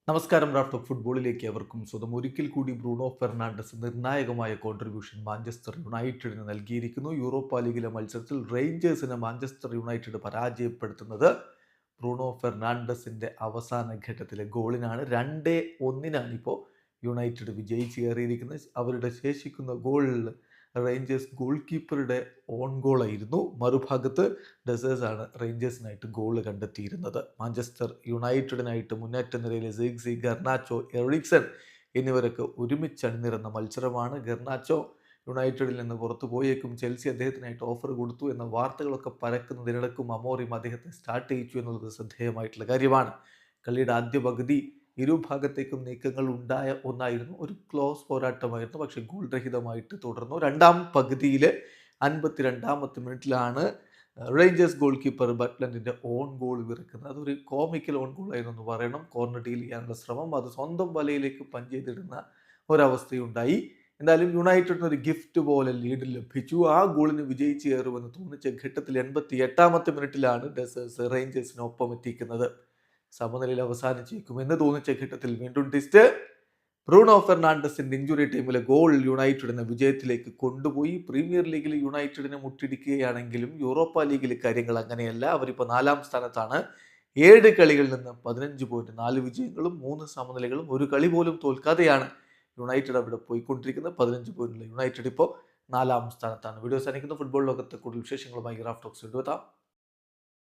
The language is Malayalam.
നമസ്കാരം. റാഫ്റ്റ് ഓഫ് ഫുട്ബോളിലേക്ക് അവർക്കും സ്വന്തം. ഒരിക്കൽ കൂടി ബ്രൂണോ ഫെർണാണ്ടസ് നിർണായകമായ കോൺട്രിബ്യൂഷൻ മാഞ്ചസ്റ്റർ യുണൈറ്റഡിന് നൽകിയിരിക്കുന്നു. യൂറോപ്പ ലീഗിലെ മത്സരത്തിൽ റേഞ്ചേഴ്സിനെ മാഞ്ചസ്റ്റർ യുണൈറ്റഡ് പരാജയപ്പെടുത്തുന്നത് ബ്രൂണോ ഫെർണാണ്ടസിന്റെ അവസാന ഘട്ടത്തിലെ ഗോളിനാണ്. 2-1 ഇപ്പോൾ യുണൈറ്റഡ് വിജയിച്ച് കയറിയിരിക്കുന്നത്. അവരുടെ ശേഷിക്കുന്ന ഗോളിൽ റേഞ്ചേഴ്സ് ഗോൾ കീപ്പറുടെ ഓൺ ഗോളായിരുന്നു. മറുഭാഗത്ത് ഡെസേഴ്സാണ് റേഞ്ചേഴ്സിനായിട്ട് ഗോൾ കണ്ടെത്തിയിരുന്നത്. മാഞ്ചസ്റ്റർ യുണൈറ്റഡിനായിട്ട് മുന്നേറ്റ നിരയിലെ സിഗ്സി, ഗർനാച്ചോ, എറിക്സൺ എന്നിവരൊക്കെ ഒരുമിച്ച് അണിനിരന്ന മത്സരമാണ്. ഗർനാച്ചോ യുണൈറ്റഡിൽ നിന്ന് പുറത്തു പോയേക്കും, ചെൽസി അദ്ദേഹത്തിനായിട്ട് ഓഫർ കൊടുത്തു എന്ന വാർത്തകളൊക്കെ പരക്കുന്നതിനിടക്കും അമോറിം അദ്ദേഹത്തെ സ്റ്റാർട്ട് ചെയ്യിച്ചു എന്നുള്ളത് ശ്രദ്ധേയമായിട്ടുള്ള കാര്യമാണ്. കളിയുടെ ആദ്യ പകുതി ഇരുഭാഗത്തേക്കും നീക്കങ്ങൾ ഉണ്ടായ ഒന്നായിരുന്നു. ഒരു ക്ലോസ് പോരാട്ടമായിരുന്നു, പക്ഷെ ഗോൾ രഹിതമായിട്ട് തുടർന്നു. രണ്ടാം പകുതിയിൽ 52ാമത്തെ മിനിറ്റിലാണ് റേഞ്ചേഴ്സ് ഗോൾ കീപ്പർ ബട്ട്ലൻഡിൻ്റെ ഓൺ ഗോൾ വിറക്കുന്നത്. അതൊരു കോമിക്കൽ ഓൺ ഗോൾ ആയിരുന്നു എന്ന് പറയണം. കോർണർ ഡീൽ ചെയ്യാനുള്ള ശ്രമം, അത് സ്വന്തം വലയിലേക്ക് പഞ്ച് ചെയ്തിടുന്ന ഒരവസ്ഥയുണ്ടായി. എന്തായാലും യുണൈറ്റഡിന് ഒരു ഗിഫ്റ്റ് പോലെ ലീഡ് ലഭിച്ചു. ആ ഗോളിന് വിജയിച്ച് കയറുമെന്ന് തോന്നിച്ച ഘട്ടത്തിൽ 88ാമത്തെ മിനിറ്റിലാണ് ഡെസേഴ്സ് റേഞ്ചേഴ്സിനൊപ്പം എത്തിക്കുന്നത്. സമനിലയിൽ അവസാനിച്ചേക്കും എന്ന് തോന്നിച്ച ഘട്ടത്തിൽ വീണ്ടും ട്വിസ്റ്റ്. ബ്രൂണോ ഫെർണാണ്ടസിന്റെ ഇഞ്ചുറി ടൈമിലെ ഗോൾ യുണൈറ്റഡിനെ വിജയത്തിലേക്ക് കൊണ്ടുപോയി. പ്രീമിയർ ലീഗിൽ യുണൈറ്റഡിനെ മുട്ടിടിക്കുകയാണെങ്കിലും യൂറോപ്പ ലീഗിൽ കാര്യങ്ങൾ അങ്ങനെയല്ല. അവരിപ്പോൾ 4ാം സ്ഥാനത്താണ്. 7 കളികളിൽ നിന്ന് 15 പോയിന്റ്, 4 വിജയങ്ങളും 3 സമനിലകളും, ഒരു കളി പോലും തോൽക്കാതെയാണ് യുണൈറ്റഡ് അവിടെ പോയിക്കൊണ്ടിരിക്കുന്നത്. 15 പോയിന്റുള്ള യുണൈറ്റഡ് ഇപ്പോൾ 4ാം സ്ഥാനത്താണ്. വീഡിയോ സാധിക്കുന്ന ഫുട്ബോൾ ലോകത്തെ കൂടുതൽ വിശേഷങ്ങളുമായി റാഫ്റ്റ് ടോക്സ് എത്താം.